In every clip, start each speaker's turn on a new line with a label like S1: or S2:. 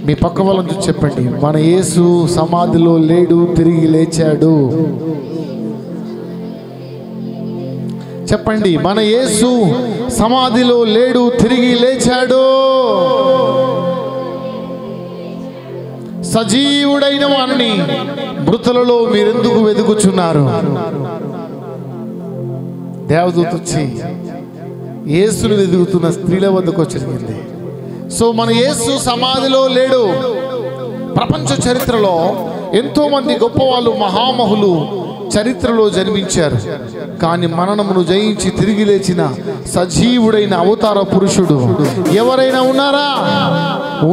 S1: మీ పక్క వాళ్ళని చూసి చెప్పండి, మన యేసు సమాధిలో లేడు, తిరిగి లేచాడు. చెప్పండి, మన యేసు సమాధిలో లేడు, తిరిగి లేచాడు. సజీవుడైన వారిని మృతులలో మీరెందుకు వెతుకుచున్నారు? దేవదూత వచ్చి యేసును వెతుకుతున్న స్త్రీల వద్దకు వచ్చింది. సో మన యేసు సమాధిలో లేడు. ప్రపంచ చరిత్రలో ఎంతో మంది గొప్పవాళ్ళు, మహామహులు చరిత్రలో జన్మించారు. కానీ మరణమును జయించి తిరిగి లేచిన సజీవుడైన అవతార పురుషుడు ఎవరైనా ఉన్నారా?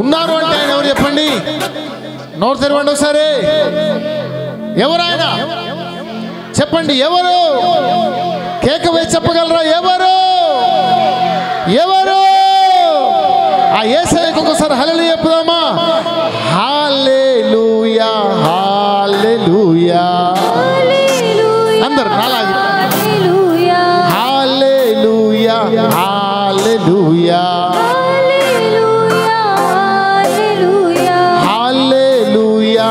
S1: ఉన్నారు అంటే ఆయన ఎవరు చెప్పండి? నోరు తెరవండి ఒకసారి. ఎవరైనా చెప్పండి, ఎవరు? కేక వేసి చెప్పగలరా? ఎవరు? ఎవరు? ఆ యేసయ్యకు ఒకసారి హల్లెలూయా చెప్పుదామా? హల్లెలూయా, హల్లెలూయా. అందరూ నాలాగే హల్లెలూయా, హల్లెలూయా, హల్లెలూయా, హల్లెలూయా,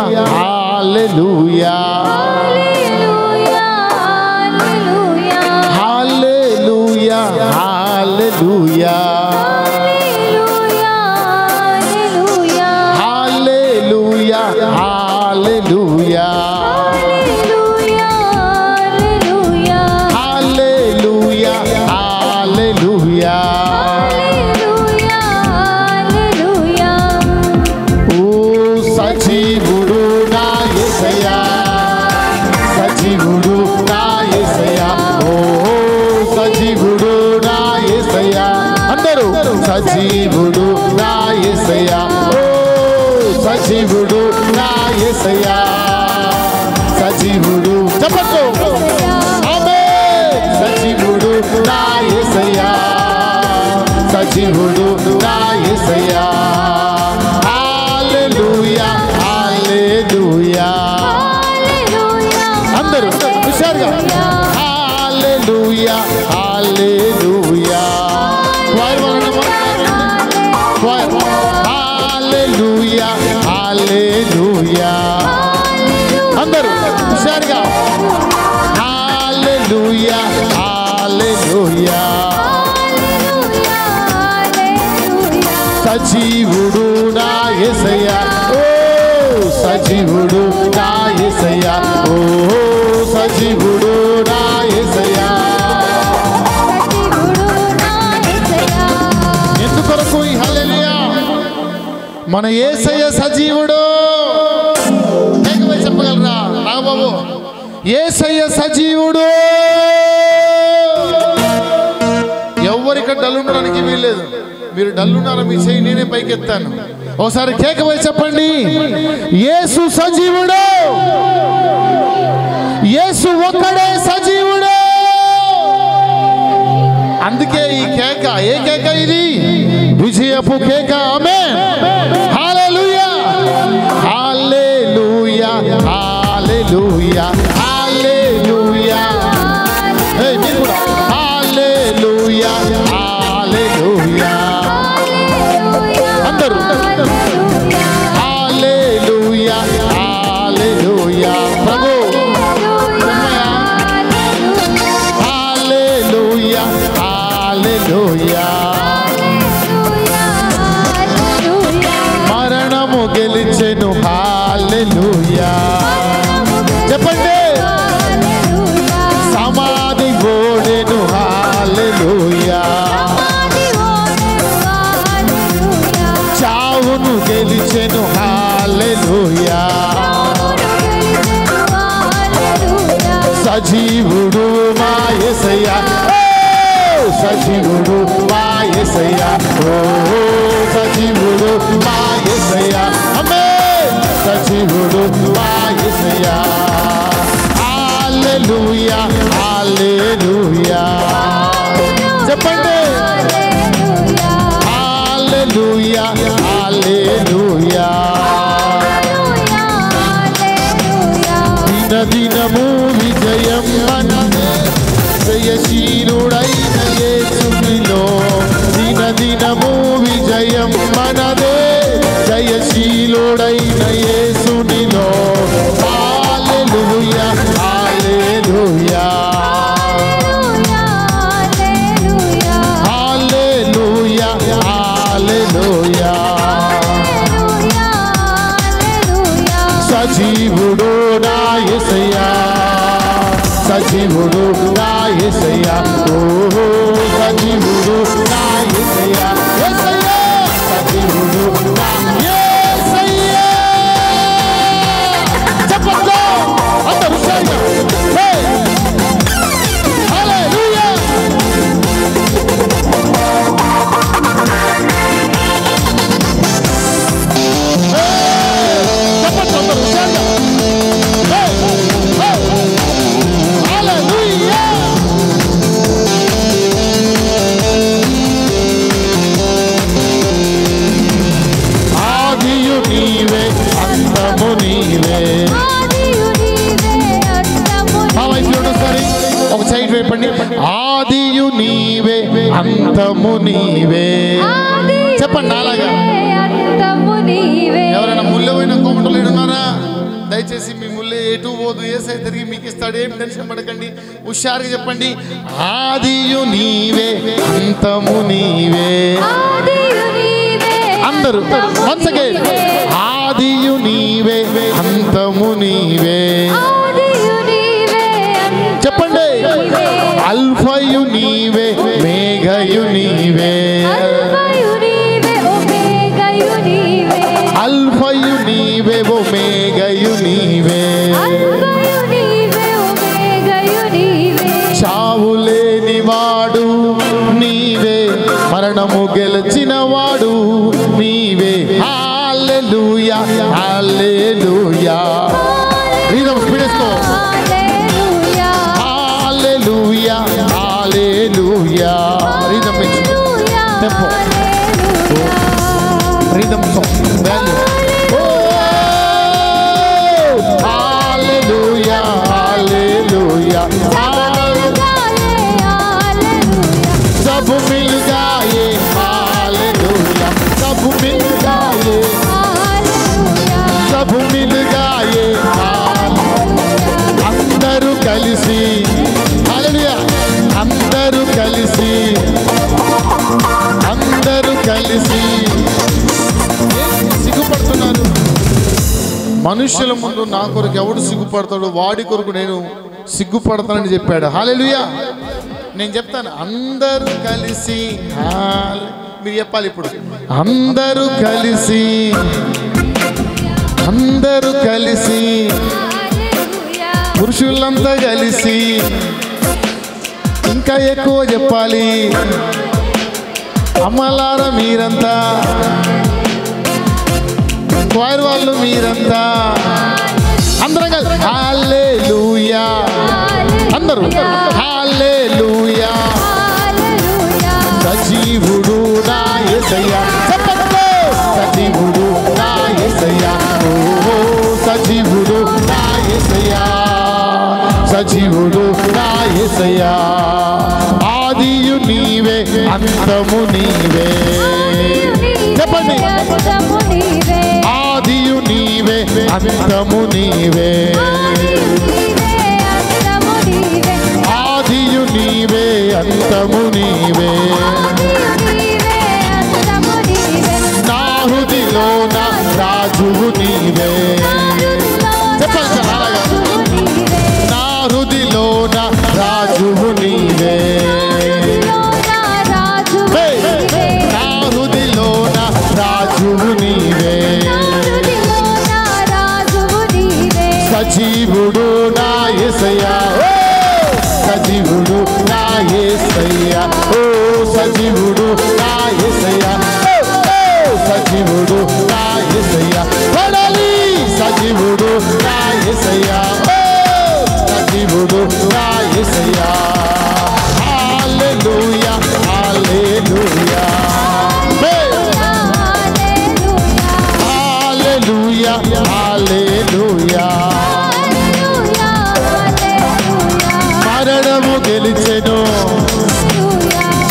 S1: హల్లెలూయా, హల్లెలూయా, హల్లెలూయా, హల్లెలూయా, హల్లెలూయా, హల్లెలూయా, హల్లెలూయా. ఓ సజీవుడు నా యేసయ్యా, సజీవుడు నా యేసయ్యా. ఓ సజీవుడు నా యేసయ్యా. అందరూ సజీవుడు నా యేసయ్యా. ఓ సజీవుడు నా యేసయ్యా, సజీవుడు. చెప్పండి, ఆమేన్. సజీవుడు నా యేసయ్యా, సజీవుడు నా యేసయ్యా. హల్లెలూయా, హల్లెలూయా. అందరూ హుషారుగా హల్లెలూయా, హల్లెలూయా. హల్లెలూయా, హల్లెలూయా. అందరూ హుషారుగా హల్లెలూయా, హల్లెలూయా. సజీవుడు నా యేసయ్యా. ఓ సజీవుడు నా యేసయ్యా. ఓ సజీవుడు నా యేసయ్యా. ఎందుకొరకు ఈ హల్లెలూయా? మన యేసయ్య సజీవుడు. చెప్పగలరా నాగబాబు? యేసయ్య సజీవుడు. ఎవరిక డల్లుండడానికి వీల్లేదు. మీరు డల్లున్నారా? మీ చేయి నేనే పైకెత్తాను. ఒకసారి కేక వేసి చెప్పండి, యేసు సజీవుడు. యేసు ఒక్కడే సజీవుడు. అందుకే ఈ కేక. ఏ కేక ఇది? విజయపు కేక. ఆమేన్. హల్లెలూయా, హల్లెలూయా, హల్లెలూయా, హల్లెలూయా. మీరు కూడా హల్లెలూయా, హల్లెలూయా. అందరూ హల్లెలూయా, హల్లెలూయా. ప్రభు హల్లెలూయా, హల్లెలూయా. మరణము గెలిచెను. హల్లెలూయా. చెప్పండి, సమాధి ఓడెను. హల్లెలూయా. చావును గెలిచెను. హల్లెలూయా. సజీవుడు మా యేసయ్యా. సజీవుడు మా యేసయ్యా. ఓ సజీవుడు మా యేసయ్యా. ఆమేన్. సజీవుడు మా యేసయ్యా. హల్లెలూయా, హల్లెలూయా. చెప్పండి, హల్లెలూయా, హల్లెలూయా. దినదినము విజయం మనదే, జయశీలుడైన యేసునిలో. దినదినము విజయం మనదే, జయశీలు సజీవుడు నా యేసయ్యా ఓహో సజీవుడు నా యేసయ్యా యేసయ్యా సజీవుడు నా యేసయ్యా చెప్పండి అందరూ హల్లెలూయా ఆదియు నీవే అంతము నీవే చెప్పండి అలాగా ఎవరైనా ముళ్ళపోయిన కోమటలు ఏడున్నారా దయచేసి మీ ముళ్ళే ఎటు పోదు ఏసై తిరిగి మీకు ఇస్తాడు ఏం టెన్షన్ పడకండి హుషారుగా చెప్పండి ఆదియు నీవే అంతము నీవే అందరూ once again ఆదియు నీవే అంతము నీవే చెప్పండి అల్ఫయు నీవే మేఘయు నీవే అల్ఫయు నీవే ఓ మేఘయు నీవే చావులేని వాడు నీవే మరణము గెలిచిన వాడు నీవే హల్లెలూయా హల్లెలూయా రీదం స్పీడెస్కో hallelujah hallelujah rhythm mix tempo rhythm song value hallelujah hallelujah सब मिल जाए हालेलुया सब मिल जाए सब मिल जाए अंदरू కలిసి हालेलुया अंदरू కలిసి సిగ్గుపడుతున్నారు మనుషుల ముందు నా కొరకు ఎవడు సిగ్గుపడతాడో వాడి కొరకు నేను సిగ్గుపడతానని చెప్పాడు హల్లెలూయా నేను చెప్తాను అందరూ కలిసి మీరు చెప్పాలి ఇప్పుడు అందరూ కలిసి పురుషులంతా కలిసి ఇంకా ఎక్కువ చెప్పాలి అమ్మలారా మీరంతా క్వైర్ వాళ్ళు మీరంతా అందరం కలిసి హల్లెలూయా అందరూ హల్లెలూయా సజీవుడు నా యేసయ్యా చెప్పండి సజీవుడు నా యేసయ్యా ఓ సజీవుడు నా యేసయ్యా సజీవుడు నా యేసయ్యా ఆదియు నీవే అంతము నీవే చెప్పండి ఆదియు నీవే అంతము నీవే ఆదియు నీవే అంతము నీవే నా హృదిలో నా రాజువు నీవే చెప్పండి సార్ అలాగా నా హృదిలో నా రాజువు నీవే నా హృదిలో నా రాజువు నీవే సజీవుడు నా యేసయ్యా సజీవుడు నా యేసయ్యా ఓ సజీవుడు నా యేసయ్యా సజీవుడు నా యేసయ్యా పడాలి సజీవుడు నా యేసయ్యా సజీవుడు నా యేసయ్యా హల్లెలూయా హల్లెలూయా హల్లెలూయా హల్లెలూయా మరణము గెలిచెను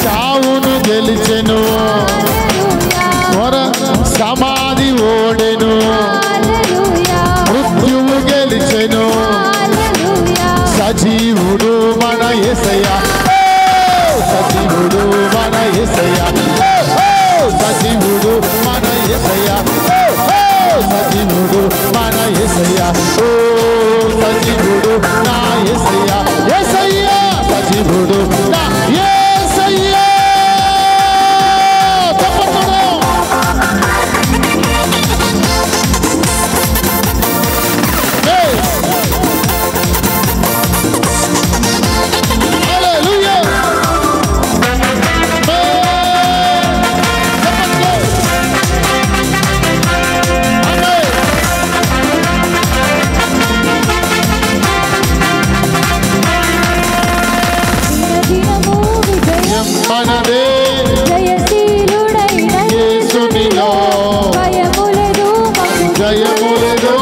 S1: చావును గెలిచెను సమాధి ఓడెను మృత్యువు గెలిచెను సజీవుడు మన యేసయ్యా మనదే
S2: జయశీలుడైన
S1: యేసునిలో
S2: భయము లేదు మాకు
S1: జయము లేదు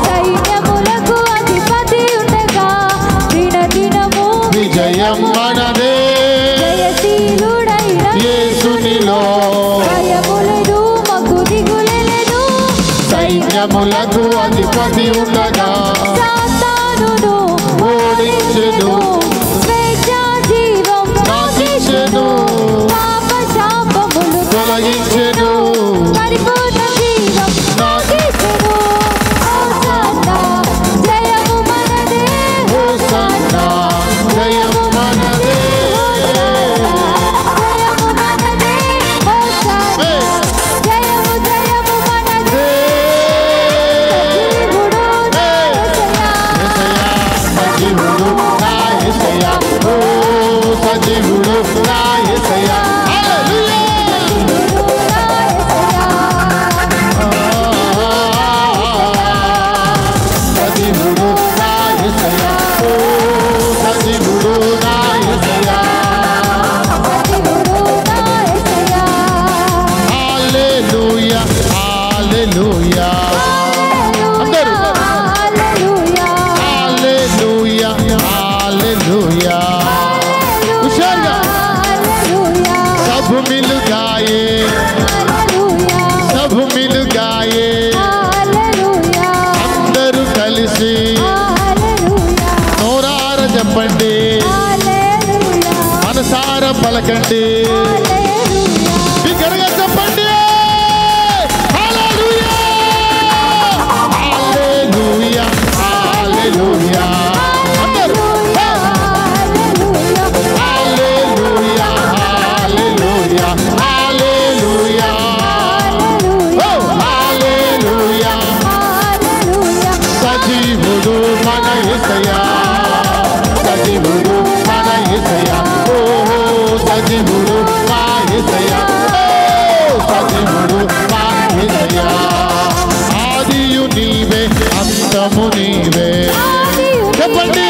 S2: సైన్యములకు అధిపతి ఉండగా దినదినము
S1: విజయం మనదే
S2: జయశీలుడైన
S1: యేసునిలో
S2: భయము లేదు మాకు దిగులు లేదు
S1: సైన్యములకు అధిపతి ఉండగా
S2: సాతానును
S1: ఓడించెను
S2: స్వేచ్ఛా జీవం
S1: నాకిచ్చెను
S2: పాప శాపములు
S1: తొలగించెను
S2: పరిపూర్ణ జీవం నాకిచ్చెను హోసన్నా జయము మనదే
S1: హోసన్నా జయము మనదే
S2: జయము మనదే హోసన్నా జయము జయము మనదే
S1: సజీవుడు నా యేసయ్యా ఓ సజీవుడు నా యేసయ్యా సజీవుడు నా యేసయ్యా ఓ సజీవుడు నా యేసయ్యా హల్లెలూయా హల్లెలూయా అందరూ హల్లెలూయా హల్లెలూయా హుషారుగా सब मिल गाए सब मिल गाए అందరూ కలిసి నోరార చెప్పండి మనసార పలకండి బిగ్గరగా చెప్పండి హల్లెలూయా హల్లెలూయా హల్లెలూయా అందరూ హల్లెలూయా హల్లెలూయా హల్లెలూయా ఓ హల్లెలూయా సజీవుడు మన యేసయ్యా సజీవుడు మన యేసయ్యా ఓ సజీవుడు మా యేసయ్యా ఓ సజీవుడు మా యేసయ్యా ఆదియు నీవే అంతము నీవే చెప్పండి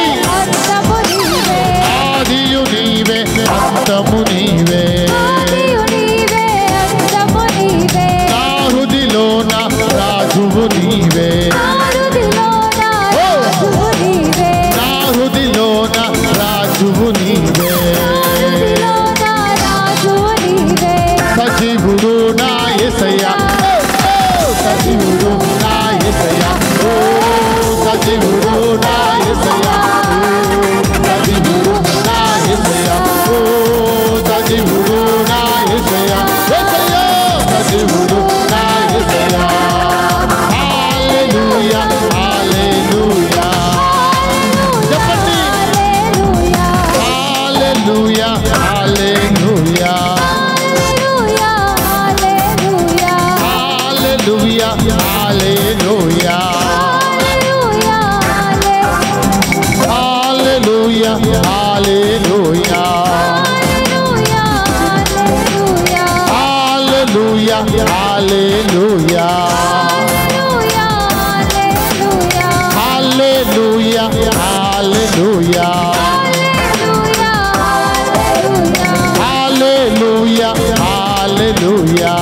S1: ఆదియు నీవే అంతము నీవే నా హృదిలోన రాజువు నీవే నా హృదిలోన రాజువు నీవే సజీవుడు నా యేసయ్యా ఓ సజీవుడు నా యేసయ్యా ఓ సజీవుడు నా యేసయ్యా సజీవుడు నా యేసయ్యా ఓ సజీవుడు నా యేసయ్యా యేసయ్యా సజీవుడు నా యేసయ్యా హల్లెలూయా హల్లెలూయా చెప్పండి హల్లెలూయా హల్లెలూయా హల్లెలూయా హల్లెలూయా హల్లెలూయా హల్లెలూయా హల్లెలూయా హల్లెలూయా హల్లెలూయా హల్లెలూయా హల్లెలూయా హల్లెలూయా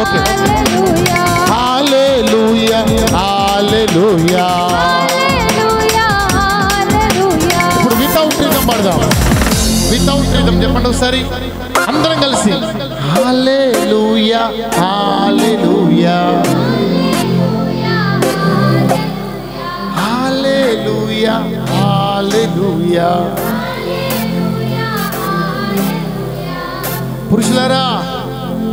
S1: ఓకే హల్లెలూయా హల్లెలూయా ఇప్పుడు వితౌట్ రిథం పాడదాం వితౌట్ రిథం చెప్పండి ఒకసారి అందరం కలిసి హల్లెలూయా హల్లెలూయా హల్లెలూయా హల్లెలూయా పురుషులారా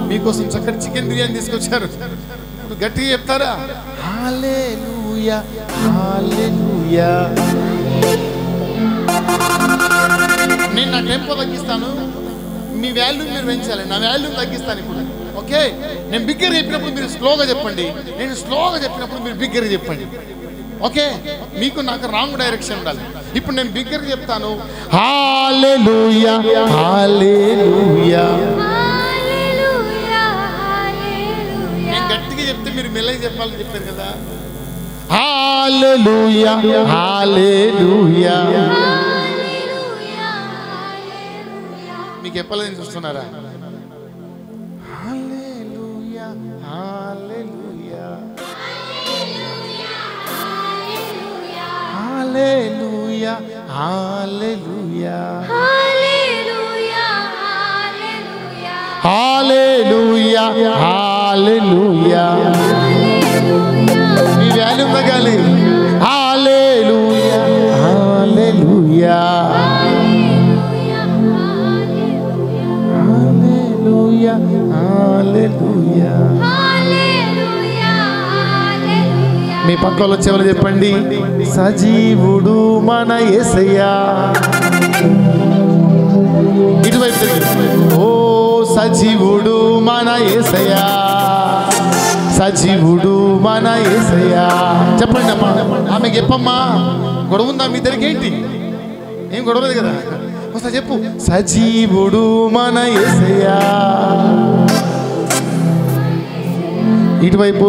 S1: మీకోసం చక్కటి చికెన్ బిర్యానీ తీసుకొచ్చారు ఇప్పుడు గట్టిగా చెప్తారా హల్లెలూయా హల్లెలూయా నేను నా టెంపో తగ్గిస్తాను మీ వాల్యూ మీరు పెంచాలి నా వాల్యూ తగ్గిస్తాను ఇప్పుడు ఓకే నేను బిగ్గర చెప్పినప్పుడు మీరు స్లోగా చెప్పండి నేను స్లోగా చెప్పినప్పుడు మీరు బిగ్గర చెప్పండి ఓకే మీకు నాకు రాంగ్ డైరెక్షన్ ఉండాలి ఇప్పుడు నేను బిగ్గర చెప్తాను హల్లెలూయా హల్లెలూయా నేను గట్టిగా చెప్తే మీరు మెల్లగా చెప్పాలని చెప్పారు కదా హల్లెలూయా హల్లెలూయా మీకు చెప్పాలని చూస్తున్నారా? హల్లెలూయా హల్లెలూయా హల్లెలూయా హల్లెలూయా హల్లెలూయా హల్లెలూయా మీ వాల్యూమ్ తగ్గాలి. హల్లెలూయా హల్లెలూయా హల్లెలూయా హల్లెలూయా. మీ పక్కలో చెవులు చెప్పండి, సజీవుడు మన యేసయ్యా. ఇటువైపు తిరిగి, ఓ సజీవుడు మన యేసయ్యా, సజీవుడు మన యేసయ్యా. చెప్పండి అమ్మా, ఆమెకి చెప్పమ్మా. గొడవ ఉందా మీ ఇద్దరికి? ఏంటి, ఏం గొడవలేదు కదా? ఒకసారి చెప్పు, సజీవుడు మన యేసయ్యా. ఇటువైపు,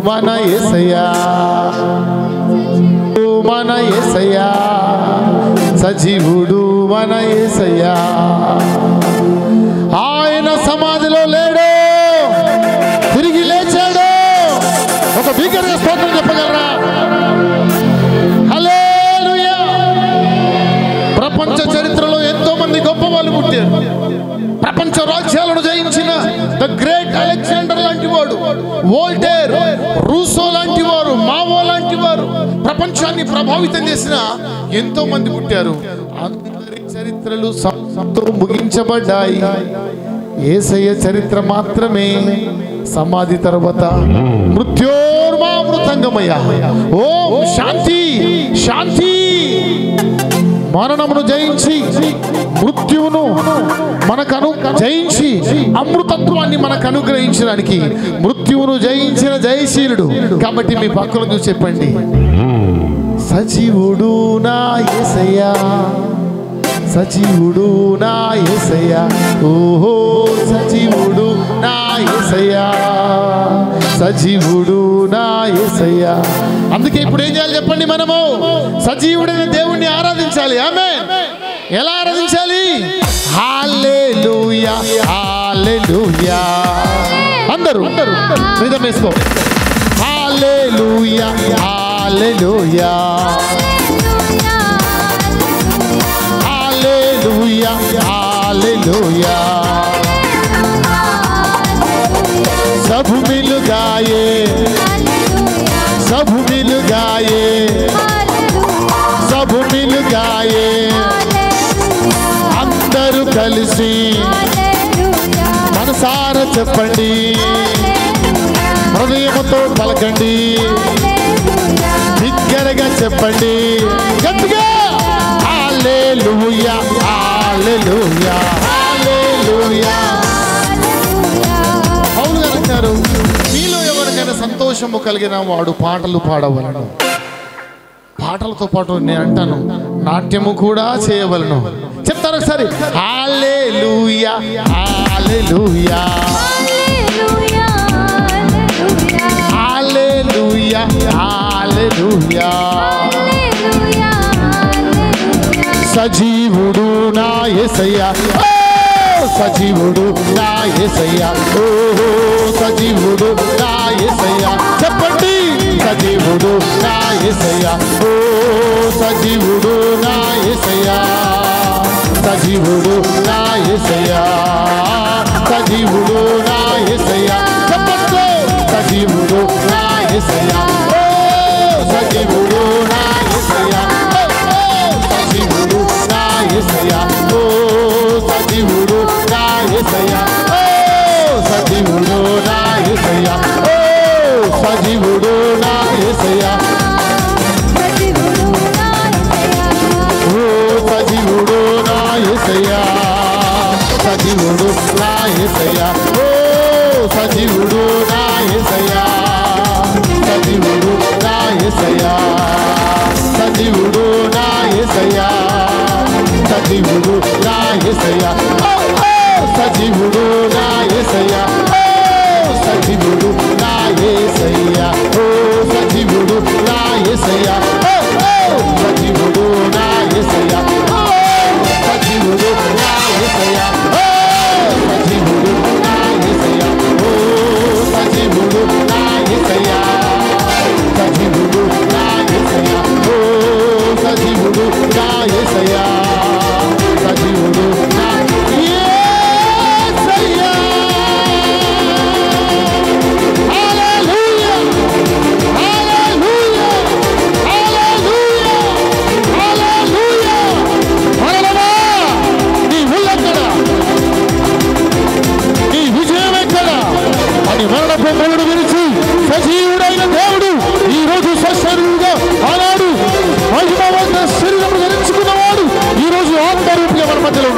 S1: మన యేసయ్యా, మన యేసయ్యా, సజీవుడు మన యేసయ్యా. ఆయన సమాధిలో లేడు, తిరిగి లేచాడు. ఒక బిగ్గరగా స్తోత్రం చెప్పగలరా? హల్లెలూయా. ప్రపంచ చరిత్రలో ఎంతో మంది గొప్ప వాళ్ళు పుట్టారు. ప్రపంచ రాజ్యాలను జయించిన ద గ్రేట్ అలెగ్జాండర్ లాంటి వాడు, వోల్టేర్, రూసో లాంటి వారు, మావో లాంటి వారు, ప్రపంచాన్ని ప్రభావితం చేసిన ఎంతో మంది పుట్టారు. అందరి చరిత్రలు ముగించబడ్డాయి. యేసయ్య చరిత్ర మాత్రమే సమాధి తర్వాత మృత్యోర్మామృతంగమయ. ఓం శాంతి శాంతి. మరణమును జయించి మృత్యువును మనకు జయించి అమృతత్వాన్ని మనకు అనుగ్రహించడానికి మృత్యువును జయించిన జయశీలుడు. కాబట్టి మీ పక్కన చూసి చెప్పండి, సజీవుడు నా యేసయ్యా, సజీవుడు నా యేసయ్యా. ఓహో సజీవుడు నా యేసయ్యా, సజీవుడు నా యేసయ్యా. అందుకే ఇప్పుడు ఏం చేయాలి చెప్పండి? మనము సజీవుడైన దేవుణ్ణి ఆరాధించాలి. ఆమేన్. ఎలా ఆరాధించాలి? హల్లెలూయా హల్లెలూయా. అందరూ రిథమ్ వేసుకో. హల్లెలూయా హల్లెలూయా హల్లెలూయా హల్లెలూయా. सब मिल गाए, सब मिल गाए, सब मिल गाए. అందరూ కలిసి మనసారా చెప్పండి, హృదయంతో పలకండి, బిగ్గరగా చెప్పండి, గట్టిగా హల్లెలూయా హల్లెలూయా హల్లెలూయా. పౌలు గారు అంటారు, మీలో ఎవరికైనా సంతోషము కలిగిన వాడు పాటలు పాడవలను. పాటలతో పాటు నేను అంటాను, నాట్యము కూడా చేయవలను. చెప్తారు ఒకసారి, హల్లెలూయా హల్లెలూయా హల్లెలూయా హల్లెలూయా. సజీవుడు నా యేసయ్యా, సజీవుడు నా యేసయ్యా. ఓహో సజీవుడు నా యేసయ్యా. చెప్పండి, సజీవుడు నా యేసయ్యా. ఓ సజీవుడు నా యేసయ్యా, సజీవుడు నా యేసయ్యా, సజీవుడు నా యేసయ్యా. చెప్పండి, సజీవుడు నా యేసయ్యా. ఓ సజీవుడు నా యేసయ్యా, సజీవుడు నా యేసయ్యా. ఓ సజీవుడు నా యేసయ్యా, ఓ సజీవుడు నా యేసయ్యా, ఓ సజీవుడు నా యేసయ్యా, ఓ సజీవుడు నా యేసయ్యా, సజీవుడు నా యేసయ్యా, ఓ సజీవుడు నా యేసయ్యా, సజీవుడు నా యేసయ్యా, సజీవుడు నా యేసయ్యా, సజీవుడు నా యేసయ్యా, సజీవుడు నా యేసయ్యా, సజీవుడు నా యేసయ్యా, ఓ సజీవుడు నా యేసయ్యా, సజీవుడు నా యేసయ్యా, సజీవుడు నా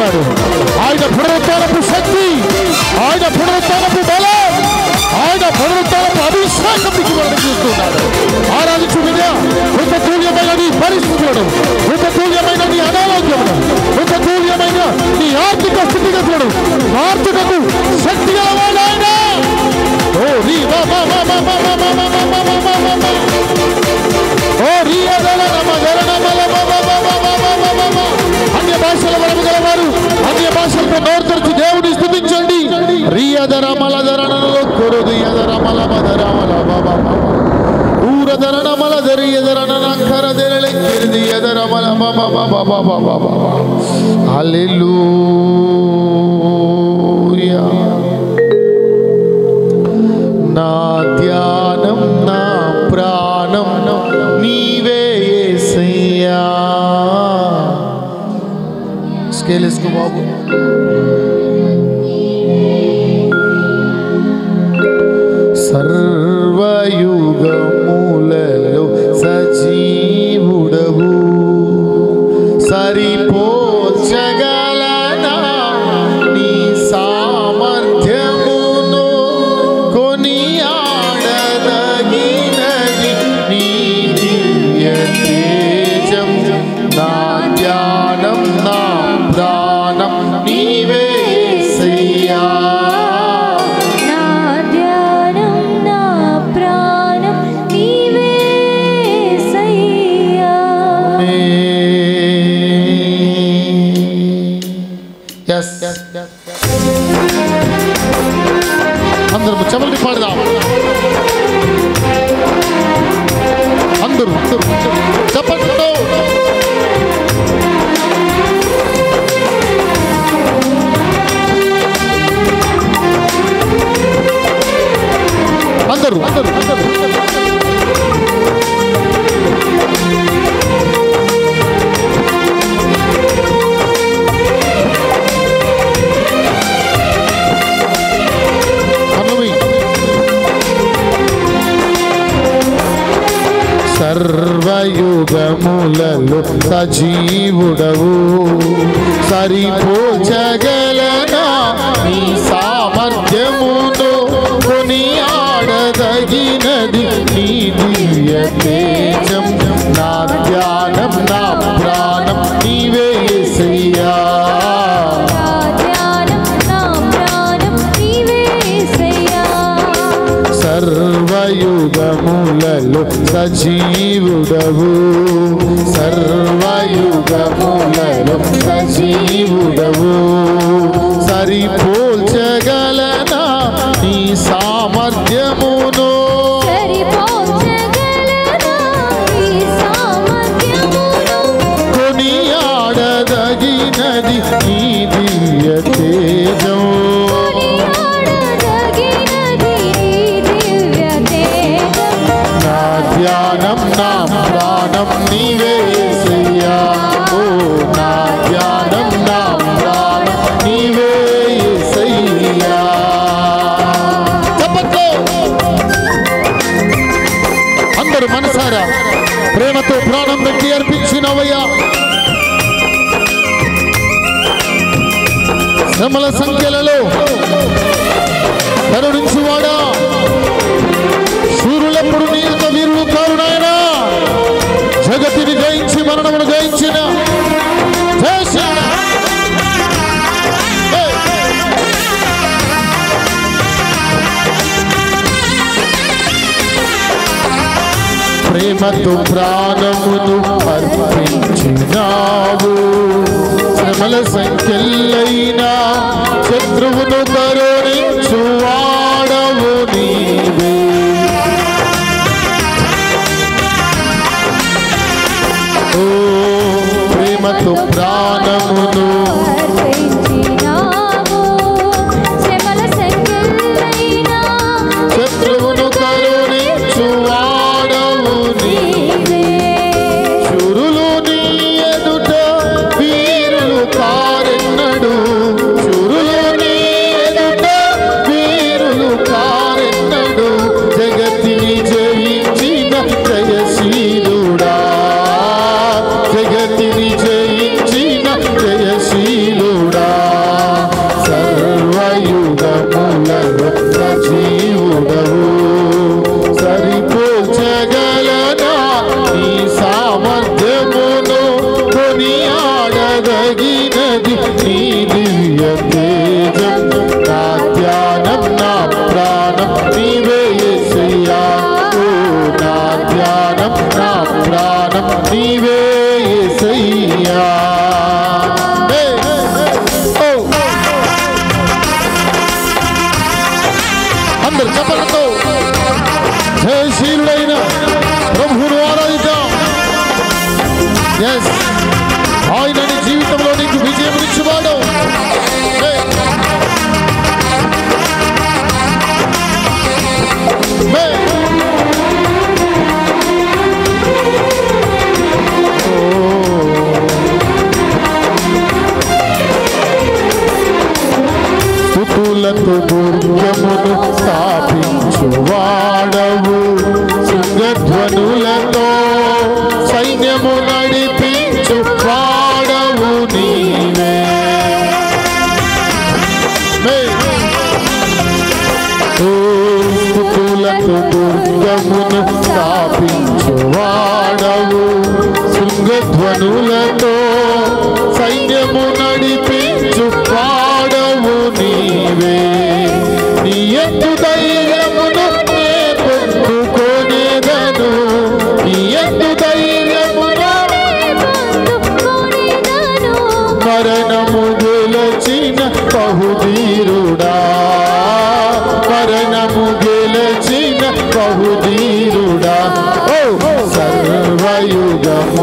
S1: ఉన్నాడు. ఆయన పునరుత్థానపు శక్తి, ఆయన పునరుత్థానపు బలం, ఆయన పునరుత్థానపు అభిషేకం మీకు చూస్తున్నాడు. ఆరాధించు విద్య మృతతుల్యమైన నీ పరిస్థితులను, మృతతుల్యమైన నీ అనారోగ్యమును, మృతతుల్యమైన నీ ఆర్థిక స్థితిగతులను మార్చుటకు శక్తి గలవాడు ఆయన. ఓ రీ అన్య భాషల వరము గలవారు అన్య భాషలతో నోరు తెరిచి దేవుని స్తుతించండి. రియదర మలదరణలో కొరుదియదర మలమదరమల బాబా ఊరదరణ మలదరి ఎదరనకర దెరలెక్కిరిది ఎదర మల బాబా బాబా బాబా హల్లెలూయా. నా ధ్యానం నా ప్రాణం నీవే యేసయ్యా. స్కేల్ వేసుకో బాబు. సర్వయుగములలో సజీవుడవు సరిపోల్చగలనా నీ సామర్థ్యమును కొనియాడదగినది నీ దివ్య తేజం. నా ధ్యానం నా ప్రాణం నీవే యేసయ్యా. అందరూ చెమల్ని పాడదాం. అందరూ చెప్పండి. అందరూ అందరూ అందరూ సర్వయుగములలో సజీవుడవు సరిపోల్చగలనా నీ సామర్థ్యమును కొనియాడదగినది నీ దివ్య తేజం. నా ధ్యానం నా ప్రాణం నీవే యేసయ్యా. సర్వయుగములలో సజీవుడవు సర్వయుగములలో సజీవుడవు సరిపోల్చగలనా నీ సామర్థ్యమును కొనియాడదగినది నీ దివ్య తేజం. ధ్యానం నా ప్రాణం నీవే యేసయ్యా. ఓ నా ధ్యానం నా ప్రాణం నీవే యేసయ్యా. అందరూ మనసారా ప్రేమతో ప్రాణం పెట్టి అర్పించినవయ్యా. శ్రమల సంఖ్యలలో కరుణించువాడా, శూరులెప్పుడు నీత వీరులు కారు నాయనా. జగతిని జయించి మరణమును జయించిన ప్రేమతో ప్రాణమును అర్పించినావు. శ్రమల సంఖ్యలైనా శత్రువును కరుణించువాడవు నీవే. ఓ ప్రేమతో ప్రాణమును శత్రువును కరుణించువాడవు నీవే. శూరులు నీ ఎదుట వీరులు కారెన్నడు, శూరులు నీ ఎదుట వీరులు స్తుతులతో దుర్గమును స్థాపించువాడవు శృంగధ్వనులతో సైన్యము నడిపించు వాడవు నీవే స్తుతులతో దుర్గమును స్థాపించువాడవు శృంగధ్వనులతో సైన్యము నడిపించు వాడవు నీవే నీ ఎత్తు ధైర్యమును నే పొందుకొనేదను నీ ఎత్తు ధైర్యమును మరణము గెలచిన బహుధీరుడా మరణము గెలచిన బహుధీరుడా ఓ సర్వయుగములలో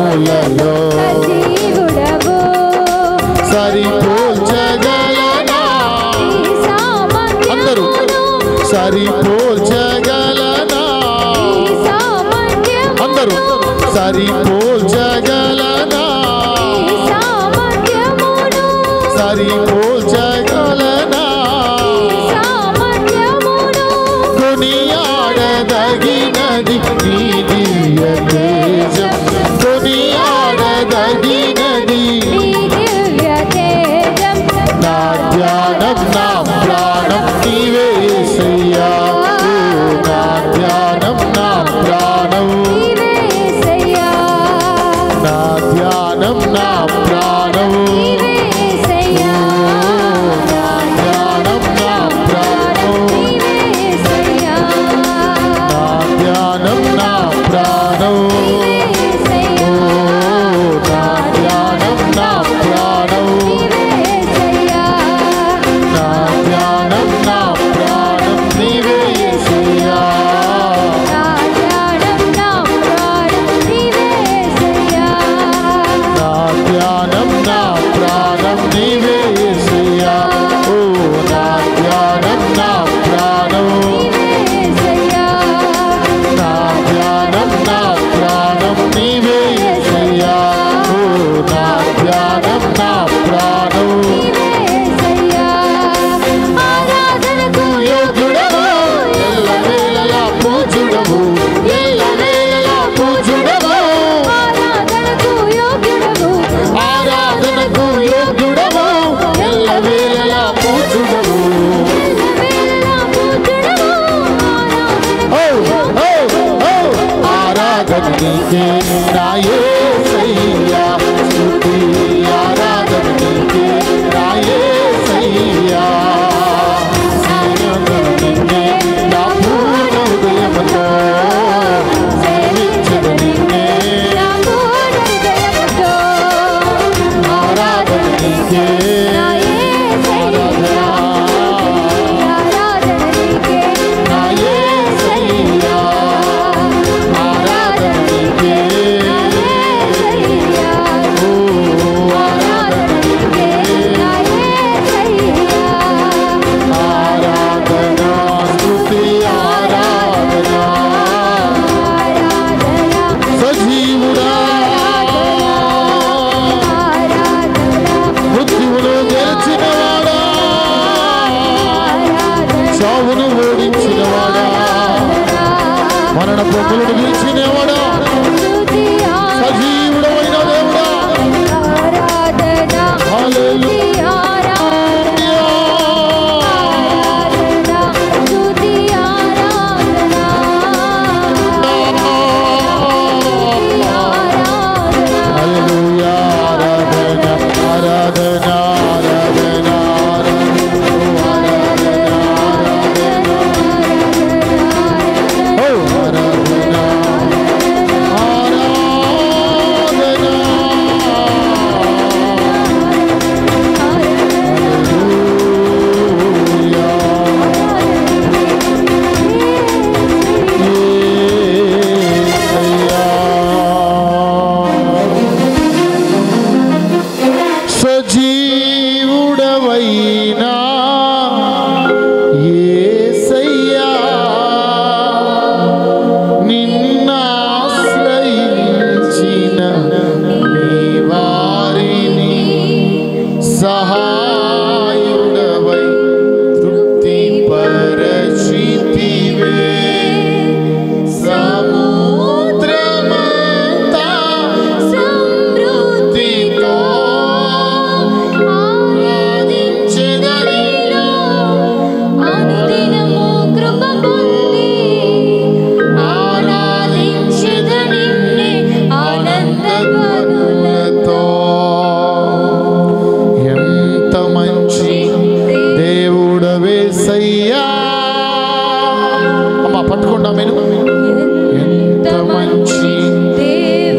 S1: సరిపోల్చగలనా అందరూ సరిపోల్చగలనా అందరూ సరిపోల్చగలనా సరిపోల్చగలనా కొనియాడదగినది నీ దివ్య తేజం కొనియాడదగినది నా ధ్యానం నా ప్రాణం నీవే యేసయ్యా నా ధ్యానం నా ప్రాణం నా ధ్యానం నా ప్రాణం దయచితివే సముద్రమంతా సమృద్ధితో ఆరాధించెదరి
S2: అనుదినము కృప పొంది ఆరాధించెదరి ఆనంద ధ్వనులతో.
S1: ఎంత మంచి దేవుడవేసయ్యా. అమ్మా పట్టుకోండా మీరు. ఎంత మంచి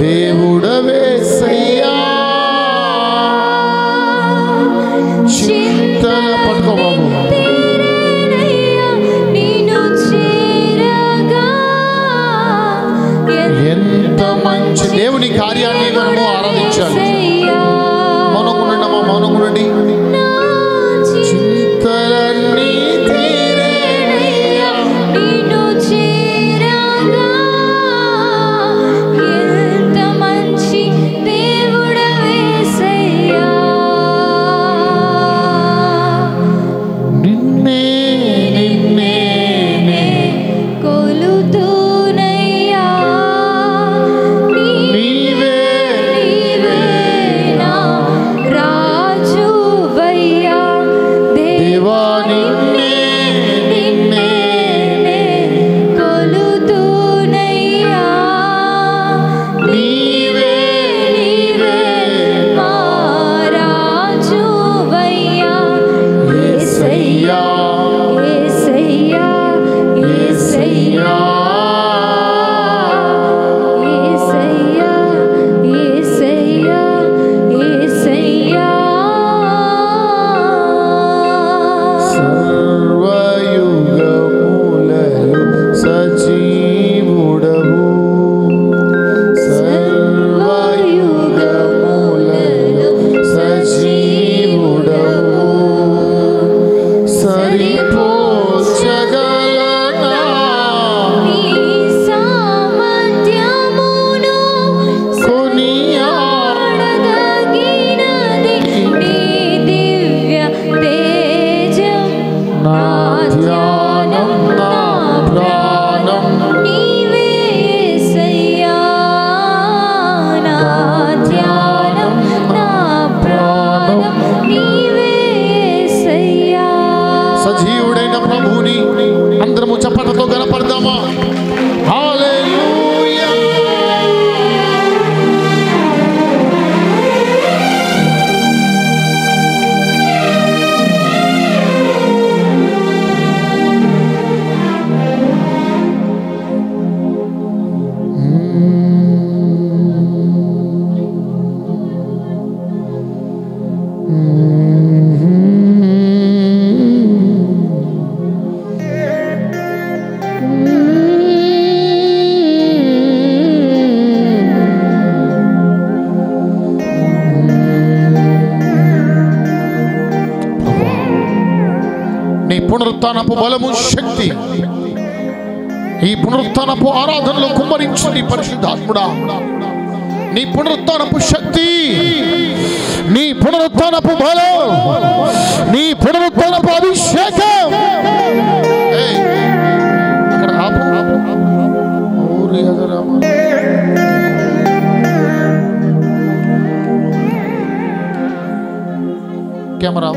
S1: దేవుడవేసయ్యా. చింతన పట్టుకో బాబు. ఎంత మంచి దేవుని కార్యాన్ని మనము ఆరాధించాలి. మౌనంగుండండి, మౌనంగుండండి. చింతలన్నీ తీరేనయ్యా
S2: నిన్ను చేరగా. ఎంత మంచి దేవుడవేసయ్యా.
S1: నిన్నే నిన్నే
S2: కొలుతూనయ్యా.
S1: నీవే
S2: నా రాజువయ్యా.
S1: దేవా నిన్నే నిన్నే
S2: కొలుతూనయ్యా.
S1: నీవే నీవే
S2: మా రాజువయ్యా.
S1: యేసయ్యా
S2: యేసయ్యా యేసయ్యా యేసయ్యా యేసయ్యా యేసయ్యా.
S1: సర్వయుగములలో సజీవుడవు. సర్వయుగములలో సజీవుడవు. సరిపోల్చగలనా
S2: నీ సామర్థ్యమును కొనియాడదగినది నీ దివ్య తేజం.
S1: నా ధ్యానం నా ప్రాణం
S2: నీవే యేసయ్యా. నా ధ్యానం నా ప్రాణం నీవే యేసయ్యా.
S1: సజీవుడైన ప్రభువుని అందరము చప్పట్లతో గణపడదామా? హల్లెలూయా. నీ పునరుత్థానపు బలము శక్తి ఈ పునరుత్థానపు ఆరాధనలో కుమ్మరించు నీ పరిశుద్ధాత్ముడా. నీ పునరుత్థానపు శక్తి, నీ పునరుత్థానపు బలం, నీ పునరుత్థానపు అభిషేకం. ఏయ్, అక్కడ ఆపు. ఊరి అదరామ. కెమెరా